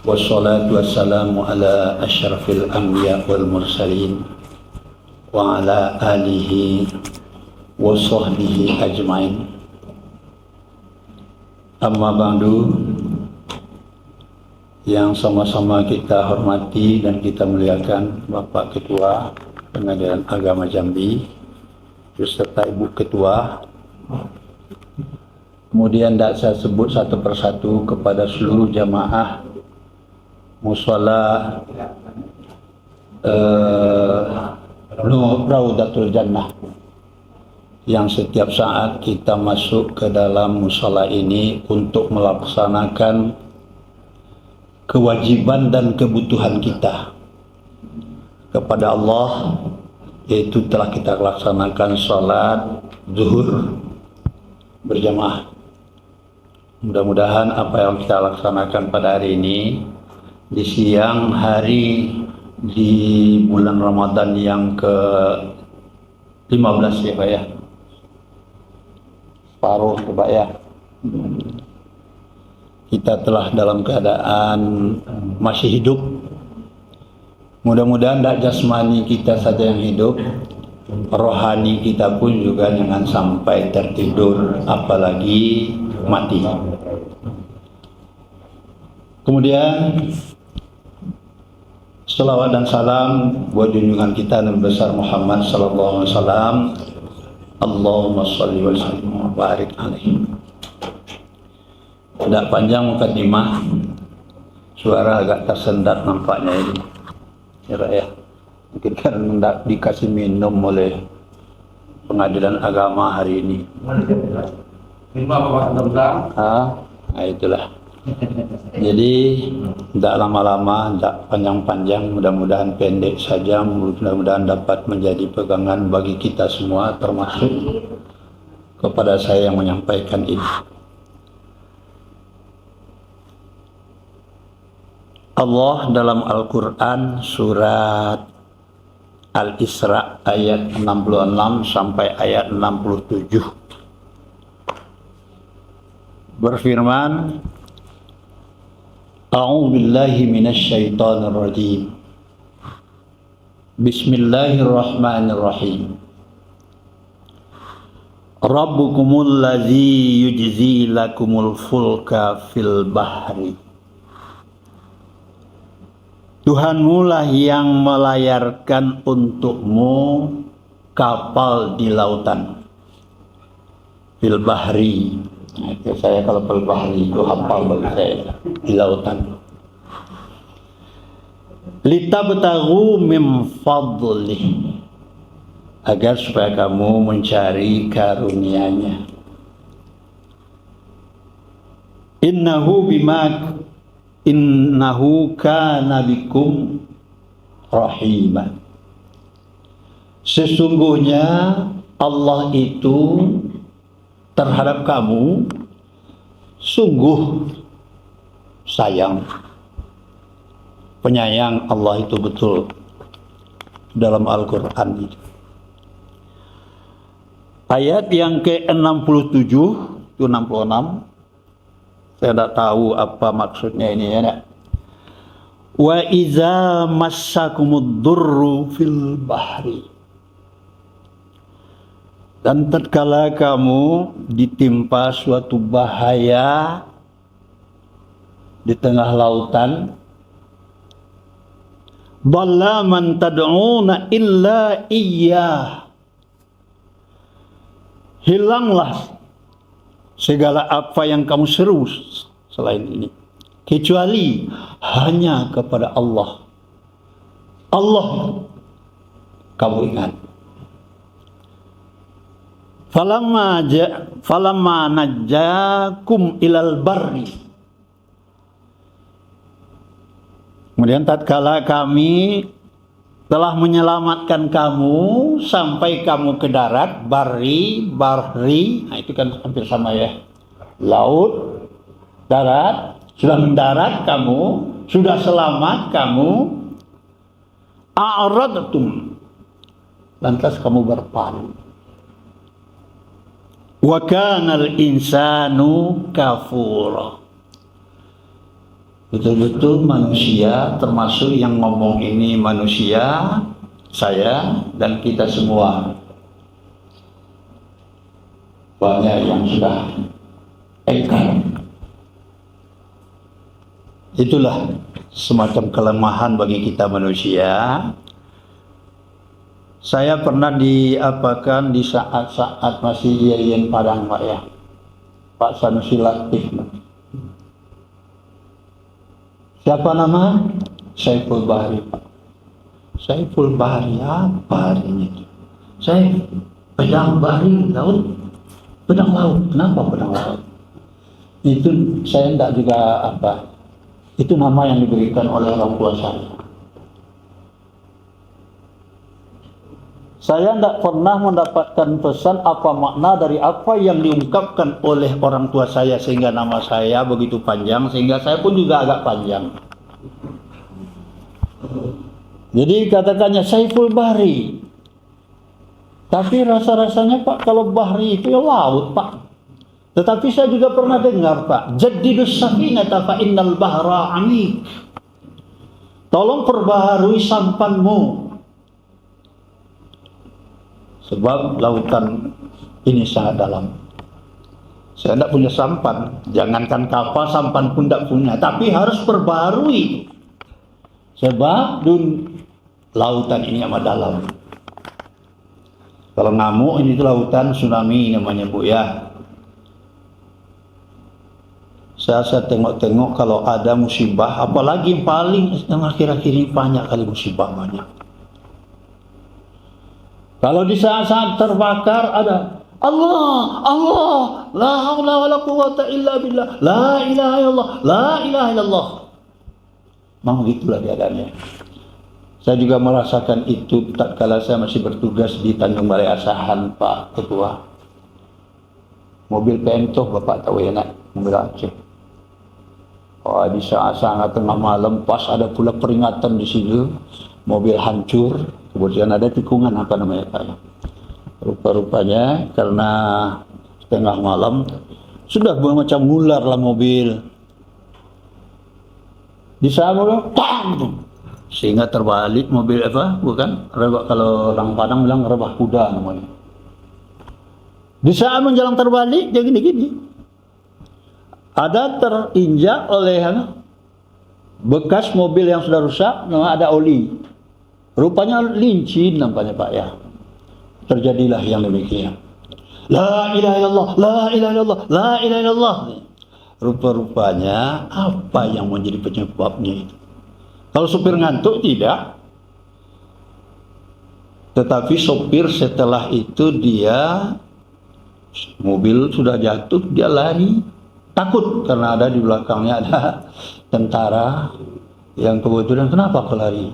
Wassalatu wassalamu ala asyrafil anbiya wal mursalin wa ala alihi wa sahbihi ajmain. Amma ba'du, yang sama-sama kita hormati dan kita muliakan Bapak Ketua Pengadilan Agama Jambi beserta Ibu Ketua. Kemudian tidak saya sebut satu persatu kepada seluruh jamaah Mushola Raudatul Jannah yang setiap saat kita masuk ke dalam mushola ini untuk melaksanakan kewajiban dan kebutuhan kita kepada Allah, yaitu telah kita laksanakan sholat zuhur berjamaah. Mudah-mudahan apa yang kita laksanakan pada hari ini di siang hari di bulan Ramadan yang ke-15 ya Pak ya, separuh ya Pak ya, kita telah dalam keadaan masih hidup. Mudah-mudahan tidak jasmani kita saja yang hidup, rohani kita pun juga jangan sampai tertidur apalagi mati. Kemudian selawat dan salam buat junjungan kita Nabi besar Muhammad sallallahu alaihi wasallam. Allahumma shalli wa sallim wa barik alaihi. Tidak panjang mukadimah, suara agak tersendat nampaknya ini ya. Mungkin karena tidak dikasih minum oleh pengadilan agama hari ini. Nah itulah. Jadi tidak lama-lama, tidak panjang-panjang, mudah-mudahan pendek saja, mudah-mudahan dapat menjadi pegangan bagi kita semua, termasuk kepada saya yang menyampaikan ini. Allah dalam Al-Quran surat Al-Isra ayat 66 sampai ayat 67 berfirman, A'udzubillahi minasyaitonir rajim. Bismillahirrahmanirrahim. Rabbukumul ladzi yujzi lakumul fulka fil bahri. Tuhanmu lah yang melayarkan untukmu kapal di lautan. Fil bahri. Nah, itu saya kalau fil bahri itu hafal bagi saya, di lautan. Litabtaghu min fadlih, agar supaya kamu mencari karunia-Nya. Innahu kana bikum rahimah. Sesungguhnya Allah itu terhadap kamu sungguh sayang. Penyayang Allah itu betul dalam Al-Quran. Ayat yang ke-67 itu 66. Saya tidak tahu apa maksudnya ini ya. Wa iza massakumud durru fil bahri. Dan tatkala kamu ditimpa suatu bahaya di tengah lautan, dhalla man tad'una illa iyyah. Hilanglah segala apa yang kamu seru selain ini, kecuali hanya kepada Allah. Allah kamu ingat. Falamma najjakum ilal barri. Kemudian tatkala kami telah menyelamatkan kamu sampai kamu ke darat, bahri, nah itu kan hampir sama ya. Laut, darat, sudah mendarat kamu, sudah selamat kamu, a'radtum, lantas kamu berpaling. Wa kanal insanu kafura. Betul-betul manusia, termasuk yang ngomong ini manusia, saya dan kita semua. Banyak yang sudah engkar. Itulah semacam kelemahan bagi kita manusia. Saya pernah diapakan di saat-saat masih Yayan Padang, Pak ya, Pak Sanusi Latif. Siapa nama? Saiful Bahri, Pak. Saiful Bahri apa artinya itu? Saya pedang Bahri laut, pedang laut. Kenapa pedang laut? Itu saya tidak juga apa. Itu nama yang diberikan oleh orang tua saya. Saya tidak pernah mendapatkan pesan apa makna dari apa yang diungkapkan oleh orang tua saya sehingga nama saya begitu panjang, sehingga saya pun juga agak panjang. Jadi katakannya Saiful Bahri. Tapi rasa-rasanya Pak, kalau Bahri itu ya laut Pak. Tetapi saya juga pernah dengar Pak, Jaddidus safinata fa innal bahra amik. Tolong perbaharui sampanmu, sebab lautan ini sangat dalam. Saya tidak punya sampan, jangankan kapal, sampan pun tidak punya. Tapi harus perbaharui, sebab lautan ini amat dalam. Kalau ngamuk ini itu lautan tsunami namanya Bu ya. Saya tengok-tengok kalau ada musibah, apalagi yang paling yang akhir-akhir ini banyak kali musibah banyak. Kalau di saat-saat terbakar ada Allah, Allah, la haula wala quwwata illa billah, la ilaha illallah, la ilaha illallah. Memang itulah keadaannya. Saya juga merasakan itu tatkala saya masih bertugas di Tanjung Balai Asahan, Pak Ketua. Mobil Pemtoh Bapak tahu ya nak, mobil Aceh. Oh, di saat sangat tengah malam pas ada pula peringatan di situ, mobil hancur, kemudian ada tikungan apa namanya Pak. Rupa-rupanya karena tengah malam sudah macam ular lah mobil. Di saat tang, sehingga terbalik mobil apa? Bukan rebah, kalau orang Padang bilang rebah kuda namanya. Di saat menjelang terbalik dia gini-gini. Ada terinjak oleh bekas mobil yang sudah rusak, ada oli. Rupanya lincin nampaknya Pak ya. Terjadilah yang demikian. La ilaha illallah, la ilaha illallah, la ilaha illallah. Rupa-rupanya apa yang menjadi penyebabnya itu? Kalau sopir ngantuk tidak. Tetapi sopir setelah itu dia mobil sudah jatuh, dia lari. Takut karena ada di belakangnya ada tentara yang kebetulan kenapa pelari.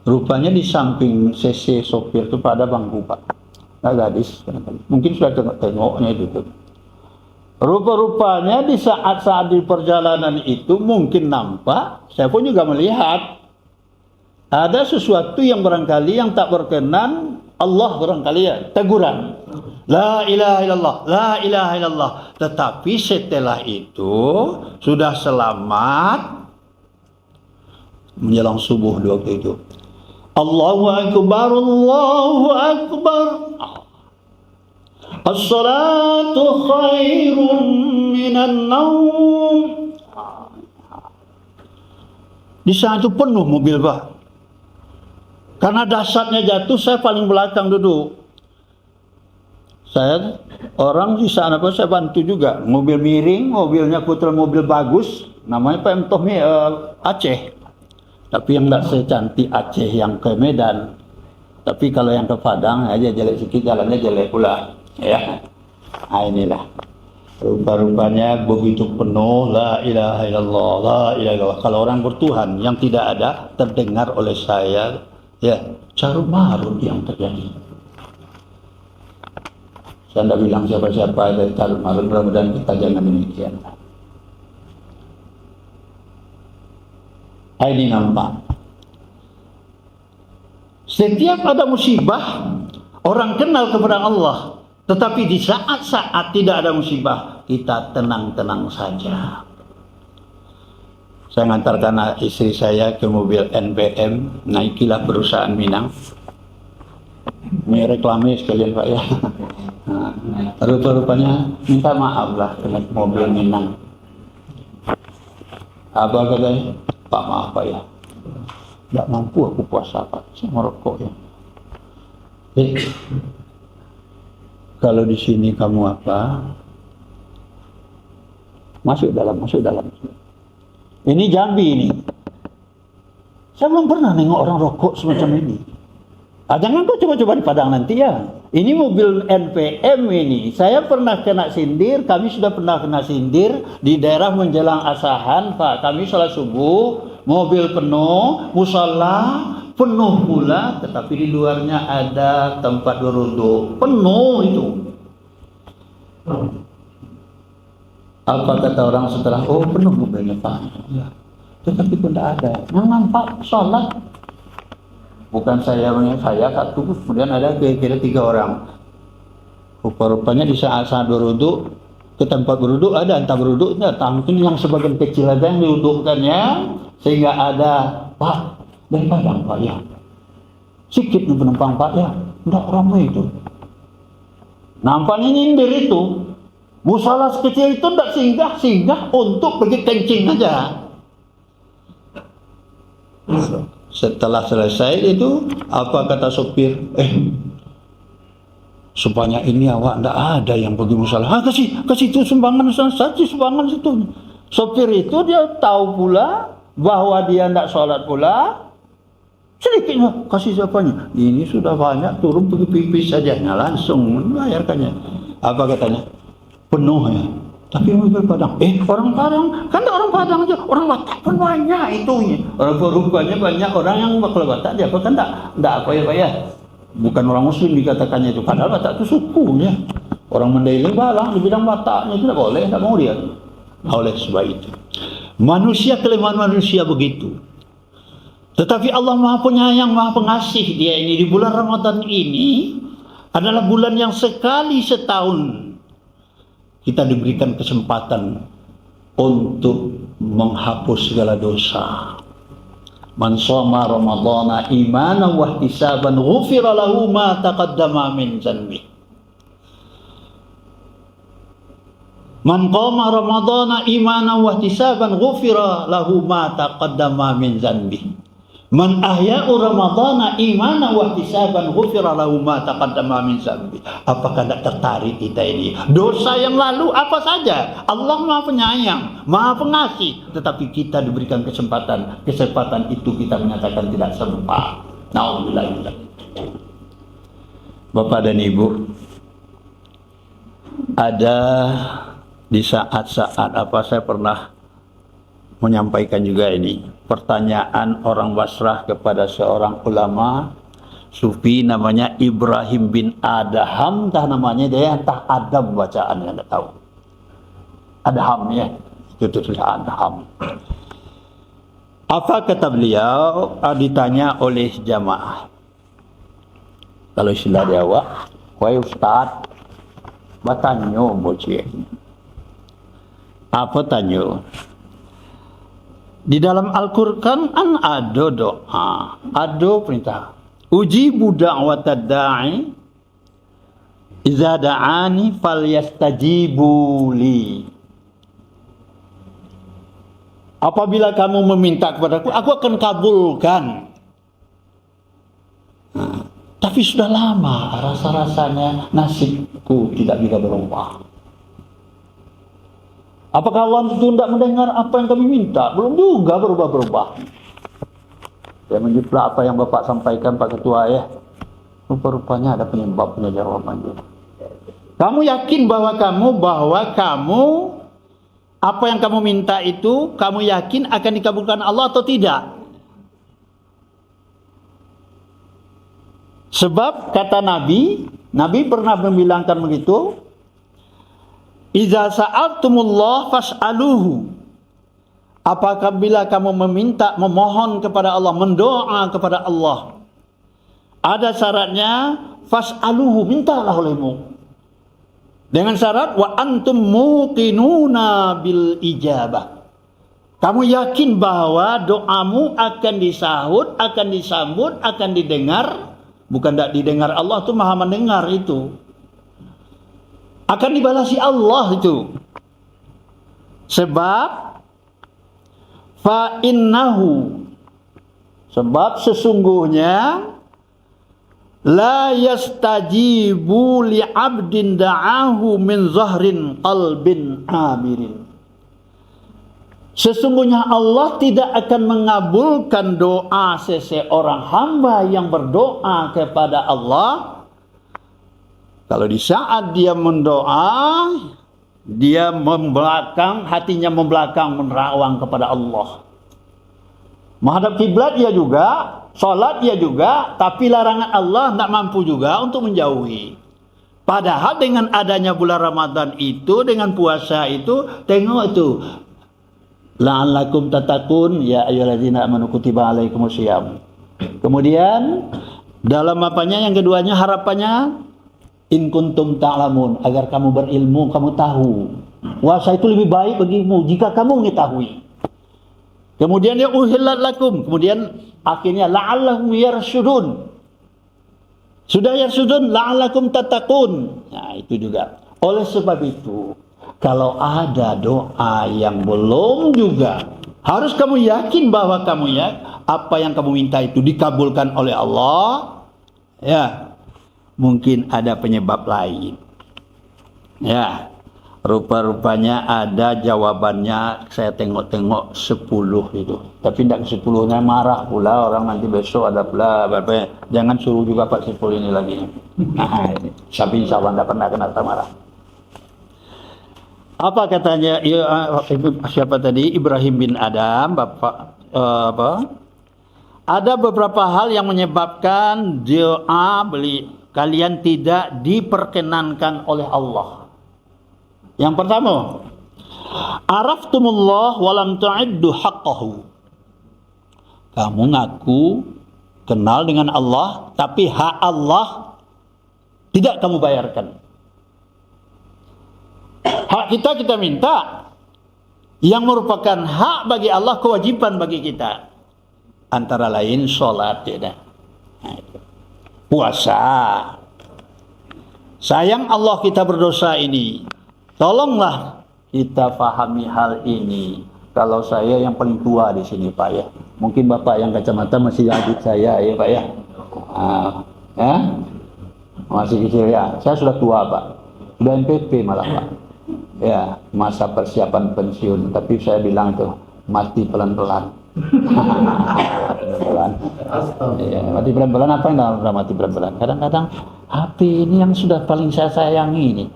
Rupanya di samping CC sopir itu pada bangku Pak. Nah, gadis mungkin sudah tengok-tengoknya itu. Rupa-rupanya di saat-saat di perjalanan itu mungkin nampak, saya pun juga melihat ada sesuatu yang barangkali yang tak berkenan Allah barangkali ya, teguran. La ilaha illallah, la ilaha illallah. Tetapi setelah itu sudah selamat menjelang subuh di waktu itu. Allahu akbar, Allahu akbar. As-salatu khairun minan naum. Di saat itu penuh mobil Pak. Karena dahsyatnya jatuh, saya paling belakang duduk. Saya orang di sana apa saya bantu juga. Mobil miring, mobilnya putra mobil bagus, namanya Pemtoh Aceh. Tapi yang tidak secantik Aceh yang ke Medan. Tapi kalau yang ke Padang aja jelek sedikit, jalannya jelek pula. Ya, nah inilah. Rupa-rupanya begitu penuh la ilaha illallah, la ilaha illallah. Kalau orang bertuhan yang tidak ada terdengar oleh saya, ya carut marut yang terjadi. Saya tidak bilang siapa-siapa dari carut marut, mudah-mudahan kita jangan demikian. Ini nampak. Setiap ada musibah, orang kenal kepada Allah. Tetapi di saat-saat tidak ada musibah, kita tenang-tenang saja. Saya ngantarkan istri saya ke mobil NPM, naikilah perusahaan Minang. Ini reklame sekalian Pak ya. Nah, rupa-rupanya minta maaf lah kena mobil Minang. Apa katanya? Pak maaf Pak ya, tidak mampu aku puasa Pak, saya merokok ya. Kalau di sini kamu apa? Masuk dalam. Ini Jambi ini. Saya belum pernah nengok orang rokok semacam ini. Jangan kau coba-coba di Padang nanti ya. Ini mobil NPM ini. Saya pernah kena sindir, kami sudah pernah kena sindir di daerah menjelang asahan Pak. Kami sholat subuh, mobil penuh, musala penuh pula, tetapi di luarnya ada tempat berwudu. Penuh itu. Apa kata orang setelah, oh penuh mobilnya Pak. Ya. Tetapi pun tidak ada. Yang nampak sholat. Bukan saya satu, kemudian ada kira-kira 3 orang. Rupa-rupanya di saat berwudu, ke tempat berwudu ada, entah berwudu, entah mungkin yang sebagian kecil aja yang diwudukannya, sehingga ada, Pak, dari Padang Pak ya. Sikit nih penumpang Pak ya, tidak ramai itu. Nampaknya nyindir itu. Musalah sekecil itu tidak singgah untuk pergi kencing aja. Setelah selesai itu, apa kata sopir? Sebanyak ini awak tidak ada yang pergi musalah. Kasih itu sumbangan saja, sumbangan situ. Sopir itu dia tahu pula bahwa dia tidak sholat pula. Sedikitnya kasih siapanya. Ini sudah banyak, turun pergi pipis saja. Nah, langsung membayarkannya. Apa katanya? Penuh ya. Tapi mobil Padang, orang Padang, kan tak orang Padang aja, orang Batak pun banyak itunya. Orang rupanya banyak orang yang kalau Batak dia kan tak apa ya Pak ya. Bukan orang Muslim dikatakannya itu, padahal Batak itu sukunya. Orang Mandailing balang, dibilang Bataknya itu tak boleh, tak mau dia. Oleh sebab itu, manusia kelemahan manusia begitu. Tetapi Allah Maha Penyayang, Maha Pengasih dia ini di bulan Ramadan ini adalah bulan yang sekali setahun kita diberikan kesempatan untuk menghapus segala dosa. Man shoma ramadhana imanan wa ihtisaban ghufira lahu ma taqaddama min dhanbi. Man qama ramadhana imanan wa ihtisaban ghufira lahu ma taqaddama min dhanbi. Man ahya'u ramadhana imanan wa ihtisaban ghufira lahu ma taqaddama min dhanbi. Apakah tidak tertarik kita ini? Dosa yang lalu apa saja? Allah Maha Penyayang, Maha Pengasih, tetapi kita diberikan kesempatan itu kita menyatakan tidak sempat. Nauzubillah. Bapak dan Ibu, ada di saat-saat apa saya pernah menyampaikan juga ini pertanyaan orang Basrah kepada seorang ulama sufi namanya Ibrahim bin Adham, entah namanya dia entah Adam bacaan yang tidak tahu. Adham ya, itu tulis Adham. Apa kata beliau? Ditanya oleh jamaah. Kalau istilah Jawa, wahai Ustaz, batanyo bocil. Apa tanyo? Di dalam Al-Quran ada doa, ada perintah. Ujibu da'watad da'i iza da'ani falyastajibu li. Apabila kamu meminta kepadaku, aku akan kabulkan. Tapi sudah lama rasa-rasanya nasibku tidak bisa berubah. Apakah Allah itu tidak mendengar apa yang kami minta? Belum juga berubah-berubah. Ya menjiplah apa yang Bapak sampaikan Pak Ketua ya. Rupa-rupanya ada penyebabnya jawabannya. Kamu yakin bahwa kamu apa yang kamu minta itu kamu yakin akan dikabulkan Allah atau tidak? Sebab kata Nabi pernah membilangkan begitu. Iza sa'altumullah fas'aluhu. Apakah bila kamu memohon kepada Allah, mendoa kepada Allah, ada syaratnya, fas'aluhu, mintalah olehmu. Dengan syarat wa antum muqinuna bil ijabah. Kamu yakin bahwa doamu akan disahut, akan disambut, akan didengar? Bukan tidak didengar, Allah itu maha mendengar itu. Akan dibalasi Allah itu. Sebab sebab sesungguhnya la yastajibu li 'abdin da'ahu min zahrin qalbin amirin. Sesungguhnya Allah tidak akan mengabulkan doa seseorang hamba yang berdoa kepada Allah kalau di saat dia mendoa, dia hatinya membelakang, menerawang kepada Allah. Menghadap kiblat dia juga, salat dia juga, tapi larangan Allah tidak mampu juga untuk menjauhi. Padahal dengan adanya bulan Ramadan itu, dengan puasa itu, tengok itu. La'allakum tattaqun ya ayyuhallazina amanu kutiba alaikumusiyam. Kemudian dalam apanya yang keduanya harapannya in kuntum ta'lamun, agar kamu berilmu, kamu tahu. Puasa itu lebih baik bagimu jika kamu mengetahui. Kemudian ya uhillat lakum, kemudian akhirnya la'allahum yarshudun. Sudah yarsudun la'allakum tattaqun. Nah, itu juga. Oleh sebab itu, kalau ada doa yang belum juga, harus kamu yakin bahwa apa yang kamu minta itu dikabulkan oleh Allah. Ya, mungkin ada penyebab lain. Ya, rupa-rupanya ada jawabannya. Saya tengok-tengok 10 itu. Tapi tidak 10-nya marah pula orang, nanti besok ada pula. Jangan suruh juga Pak 10 ini lagi. Nah, tapi insya Allah tidak pernah kena marah. Apa katanya siapa tadi? Ibrahim bin Adam, Bapak Ada beberapa hal yang menyebabkan doa kalian tidak diperkenankan oleh Allah. Yang pertama, araftumullah walam tu'iddu haqqahu. Kamu ngaku kenal dengan Allah, tapi hak Allah tidak kamu bayarkan. Hak kita minta, yang merupakan hak bagi Allah, kewajiban bagi kita. Antara lain sholat, ya. Puasa. Sayang Allah kita berdosa ini. Tolonglah kita pahami hal ini. Kalau saya yang paling tua di sini Pak ya. Mungkin Bapak yang kacamata masih adik saya ya Pak ya. Ya? Masih kecil ya. Saya sudah tua Pak. Sudah NPP malah Pak. Ya, masa persiapan pensiun. Tapi saya bilang tuh mati pelan-pelan. Pelan-pelan. Ya, mati pelan-pelan apa yang udah mati pelan-pelan? Kadang-kadang HP ini yang sudah paling saya sayangi ini.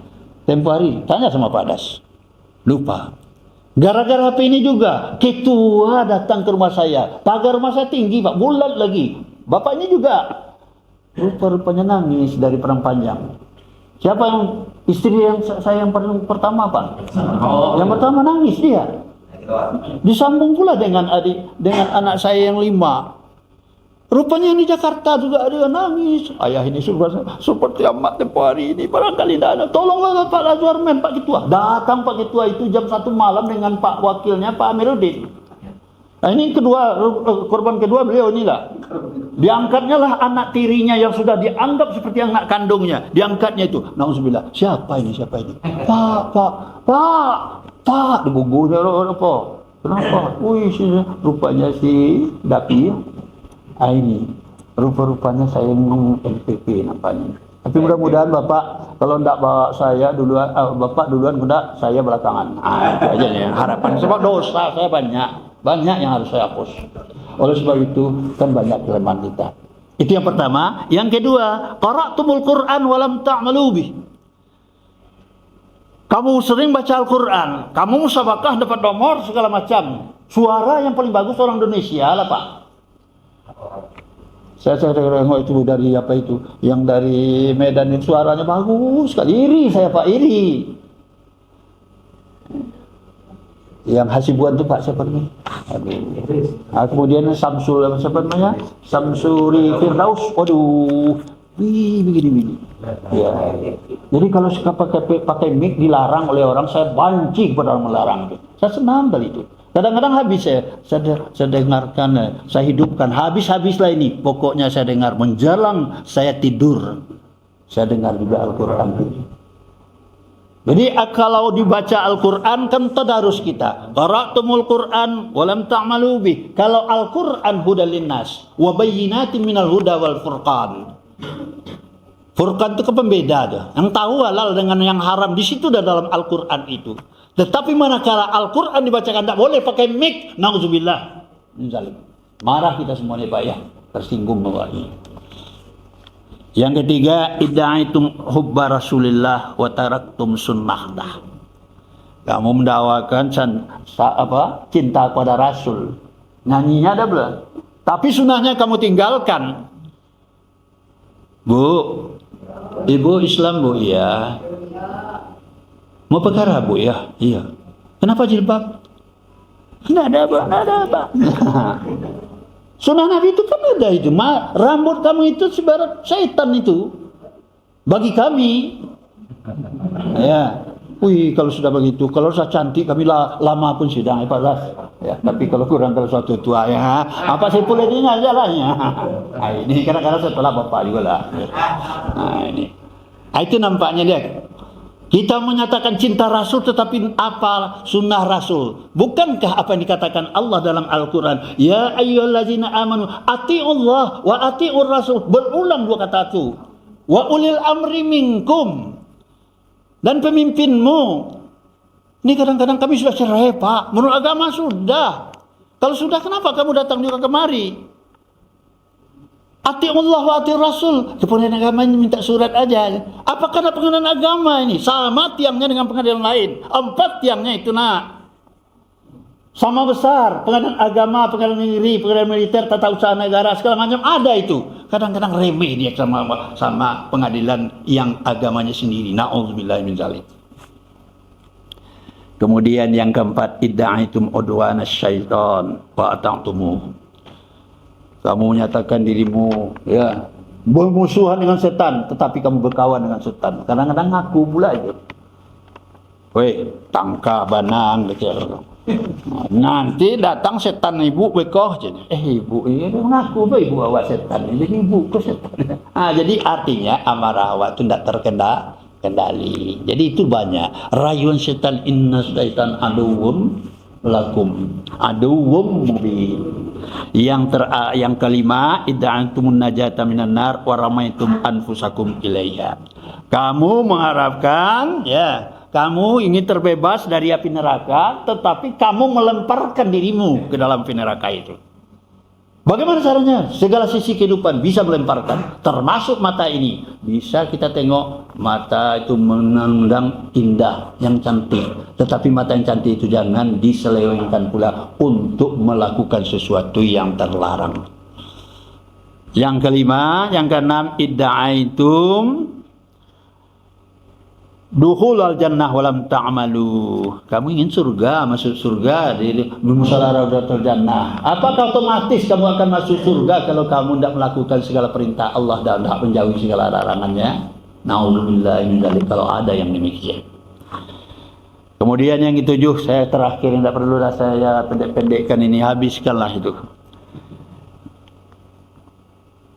Tempo hari tanya sama Pak Das. Lupa. Gara-gara HP ini juga ketua datang ke rumah saya. Pagar rumah saya tinggi Pak, bulat lagi. Bapaknya juga rupa-rupanya nangis dari perang panjang. Siapa yang istri yang saya yang pertama Pak? Yang pertama nangis dia. Disambung pula dengan anak saya yang 5. Rupanya di Jakarta juga ada yang nangis. Ayah ini seperti amat tempoh hari ini. Barangkali tidak ada. Tolonglah Pak Lazwarmen, Pak Ketua. Datang Pak Ketua itu jam 1 malam dengan Pak Wakilnya, Pak Amiruddin. Nah ini korban kedua beliau inilah. Diangkatnya lah anak tirinya yang sudah dianggap seperti anak kandungnya. Diangkatnya itu. Nauzubillah. Siapa ini? Pak. Dibubuhnya apa? Kenapa? Rupanya si Dapi. Ini rupa-rupanya saya NPP nampaknya. Tapi mudah-mudahan Bapak kalau tidak bawa saya duluan, Bapak duluan, tidak saya belakangan. Itu aja ya harapan. Sebab dosa saya banyak yang harus saya hapus. Oleh sebab itu kan banyak kelemahan kita. Itu yang pertama. Yang kedua, qara'tumul Qur'an walam ta'malu bih. Kamu sering baca Al-Quran, kamu musabakah dapat nomor segala macam. Suara yang paling bagus orang Indonesia lah Pak. Saya tengok itu dari apa itu, yang dari Medan itu suaranya bagus sekali. Iri saya Pak, iri. Yang Hasibuan itu Pak siapa namanya? Kemudian siapa namanya? Samsuri Firdaus. Waduh, begini. Ya. Jadi kalau suka pakai mic dilarang oleh orang, saya banci kepada orang melarang itu. Saya senang kali itu. Kadang-kadang habis saya dengarkan, saya hidupkan, habislah ini. Pokoknya saya dengar, menjelang saya tidur, saya dengar juga Al-Quran. Jadi kalau dibaca Al-Quran kan tadarus kita. Qara'tumul Quran walam ta'malu bih. Kalau Al-Quran hudal linnas wa bayyinatin minal huda wal furqan. Furqan itu pembeda tuh. Yang tahu halal dengan yang haram di situ dalam Al-Quran itu. Tetapi manakala Al-Quran dibacakan tak boleh pakai mic, nauzubillah min zalim. Marah kita semuanya Pak ya, tersinggung bawahnya. Yang ketiga, idda'aitum hubba Rasulillah wa taraktum sunnah. Kamu mendakwakan cinta kepada Rasul. Nyanyinya ada belum? Tapi sunnahnya kamu tinggalkan. Bu, ibu Islam bu, iya. Mau perkara bu, ya, iya. Kenapa jilbab? Tidak ada apa. Sunnah Nabi itu kan ada itu. Rambut kamu itu sebarat syaitan itu. Bagi kami. Ya. Wih, kalau sudah begitu, kalau sudah cantik kami lama pun sidang Pak Las. Ya, tapi kalau kurang kalau suatu tua ya, apa saya boleh dengar jalannya. Nah, ini kadang-kadang setelah bapak juga lah. Nah, ini. Nah, itu nampaknya lihat. Kita menyatakan cinta Rasul tetapi apa sunnah Rasul? Bukankah apa yang dikatakan Allah dalam Al-Quran? Ya ayyuhallazina amanu ati'ullah wa ati'ur Rasul. Berulang dua kata itu. Wa ulil amri minkum. Dan pemimpinmu. Ini kadang-kadang kami sudah cerai Pak. Menurut agama sudah. Kalau sudah kenapa kamu datang juga kemari? Ati'ullah wa ati'ur Rasul. Kemudian agama ini minta surat aja. Apakah ada pengadilan agama ini? Sama tiangnya dengan pengadilan lain. 4 tiangnya itu nak. Sama besar. Pengadilan agama, pengadilan negeri, pengadilan militer, tata usaha negara, segala macam ada itu. Kadang-kadang remeh dia sama pengadilan yang agamanya sendiri. Na'udzubillahi min dzalik. Kemudian yang keempat, idda'aitum udwana syaitan wa ata'tumuh. Kamu menyatakan dirimu ya bermusuhan dengan setan, tetapi kamu berkawan dengan setan. Kadang-kadang ngaku pula itu. Weh, tangka banang gitu. Nanti datang setan ibu bekoh je. Ibu ini ngaku ibu awak setan. Jadi ibu ke setan. Jadi artinya amarah awak itu tidak terkendali. Jadi itu banyak rayuan setan, inna syaitan aduwwum lakum aduwwum mubin. Yang kelima, idda'antumun najata minan nar wa ramaitum anfusakum ilaiha. Kamu mengharapkan kamu ingin terbebas dari api neraka, tetapi kamu melemparkan dirimu ke dalam api neraka itu. Bagaimana caranya? Segala sisi kehidupan bisa melemparkan, termasuk mata ini. Bisa kita tengok mata itu memandang indah, yang cantik. Tetapi mata yang cantik itu jangan diselewengkan pula untuk melakukan sesuatu yang terlarang. Yang kelima, yang keenam, idda'aitum dukhulal jannah walam ta'malu. Kamu ingin surga, masuk surga di musalaradatul jannah. Apakah otomatis kamu akan masuk surga kalau kamu tidak melakukan segala perintah Allah dan tidak menjauhi segala larangannya? Na'udzubillahi min dzalik, kalau ada yang demikian. Kemudian yang ketujuh, saya terakhir, tidak perlu saya pendek-pendekkan ini, habiskanlah itu.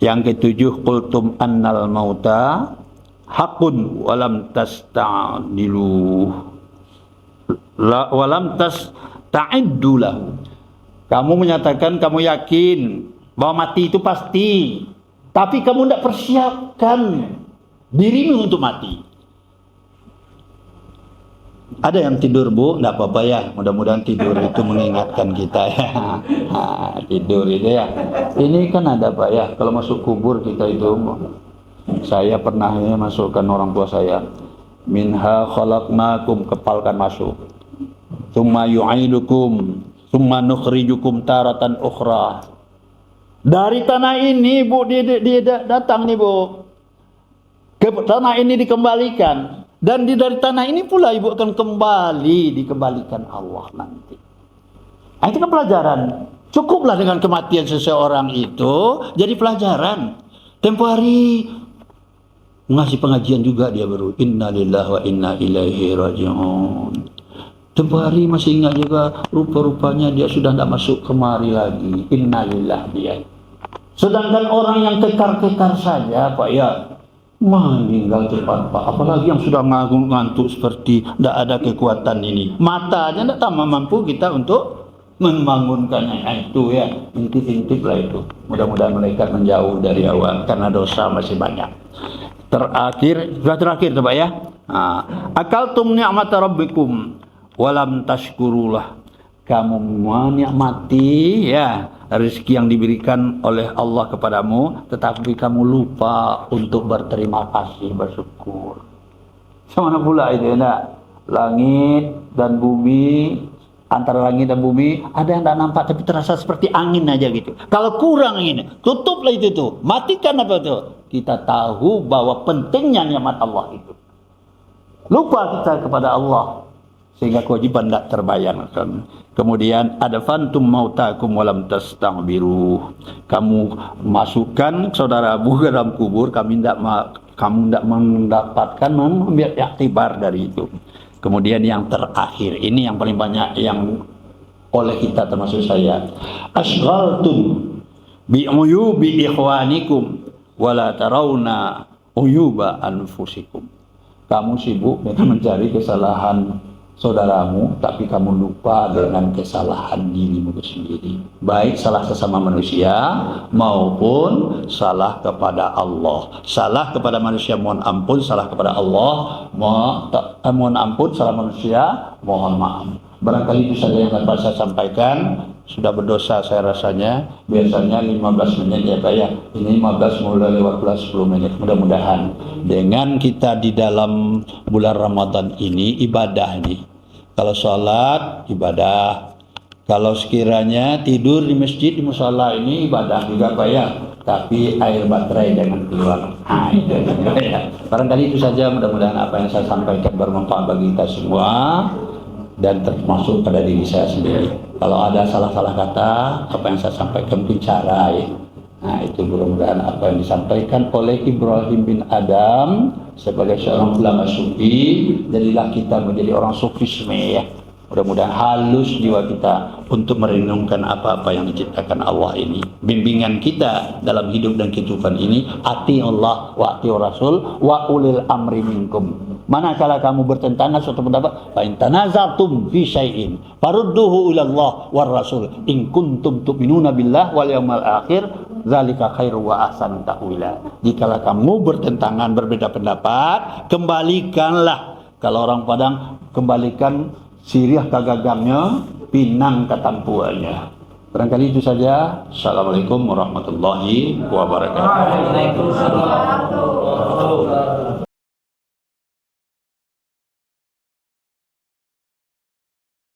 Yang ketujuh, qultum annal mauta hakun walam tasta'dilu walam tasta'iddu lahu. Kamu menyatakan kamu yakin bahwa mati itu pasti, tapi kamu tidak persiapkan dirimu untuk mati. Ada yang tidur bu, tidak apa-apa ya, mudah-mudahan tidur itu mengingatkan kita ya. Tidur itu ya, ini kan ada Pak ya, kalau masuk kubur kita itu, saya pernah masukkan orang tua saya, minha khalaqnakum, kepalkan masuk, tsumma yu'idukum tsumma nukhrijukum taratan ukhra. Dari tanah ini bu, dia datang nih bu, ke tanah ini dikembalikan, dan dari tanah ini pula ibu akan kembali dikembalikan Allah nanti. Nah, itu kan pelajaran. Cukuplah dengan kematian seseorang itu jadi pelajaran. Tempo hari ngasih pengajian juga dia baru inna lillahi wa inna ilaihi raji'un. Tempoh hari masih ingat juga, rupa-rupanya dia sudah tidak masuk kemari lagi. Innalillah dia. Sedangkan orang yang kekar-kekar saja, Pak ya, meninggal cepat, Pak. Apalagi yang sudah ngantuk seperti tidak ada kekuatan ini. Mata aja tidak tambah mampu kita untuk membangunkannya. Itu ya, intip-intip lah itu. Mudah-mudahan mereka menjauh dari awal karena dosa masih banyak. Sudah terakhir Pak ya. Akaltum ni'mata rabbikum walam tashkurulah. Kamu menikmati ya rezeki yang diberikan oleh Allah kepadamu, tetapi kamu lupa untuk berterima kasih, bersyukur. Sama pula itu ya, langit dan bumi, antara langit dan bumi ada yang tidak nampak tapi terasa seperti angin aja gitu. Kalau kurang ini, tutuplah itu tuh, matikan apa tuh. Kita tahu bahwa pentingnya nikmat Allah itu. Lupa kita kepada Allah sehingga kewajiban tidak terbayangkan. Kemudian ada fantum mautakum walam tastangbiru. Kamu masukkan saudaramu ke dalam kubur, kamu tidak mendapatkan mengambil iktibar dari itu. Kemudian yang terakhir, ini yang paling banyak yang oleh kita termasuk saya. Ashghaltum bi uyubi ikhwanikum wala tarawna uyuba anfusikum. Kamu sibuk dengan mencari kesalahan saudaramu, tapi kamu lupa dengan kesalahan dirimu sendiri. Baik salah sesama manusia maupun salah kepada Allah. Salah kepada manusia mohon ampun, salah kepada Allah mohon ampun, salah manusia mohon maaf. Barangkali itu saja yang dapat saya sampaikan. Sudah berdosa saya rasanya. Biasanya 15 menit ya Pak ya. Ini 15 mulai lewat 10 menit. Mudah-mudahan dengan kita di dalam bulan Ramadan ini ibadah nih. Kalau sholat ibadah, kalau sekiranya tidur di masjid di musola ini ibadah juga Pak ya. Tapi air baterai jangan keluar. Itu ya. Barangkali itu saja, mudah-mudahan apa yang saya sampaikan bermanfaat bagi kita semua dan termasuk pada diri saya sendiri. Kalau ada salah-salah kata, apa yang saya sampaikan bicara ya. Nah itu mudah-mudahan apa yang disampaikan oleh Ibrahim bin Adam sebagai seorang ulama sufi, jadilah kita menjadi orang sufisme ya. Mudah-mudahan halus jiwa kita untuk merenungkan apa-apa yang diciptakan Allah ini. Bimbingan kita dalam hidup dan kehidupan ini, ati Allah wa ati Rasul wa ulil amri minkum. Manakala kamu bertentangan suatu pendapat, fa in tanazatum fi syai'in farudduhu ila Allah war Rasul in kuntum tu'minuna billah wal yawmal akhir zalika khairu wa ahsanu ta'wila. Jikalau kamu bertentangan berbeda pendapat, kembalikanlah. Kalau orang Padang, kembalikan siriah kagagangnya, pinang ketampuannya. Barangkali itu saja. Assalamualaikum warahmatullahi wabarakatuh.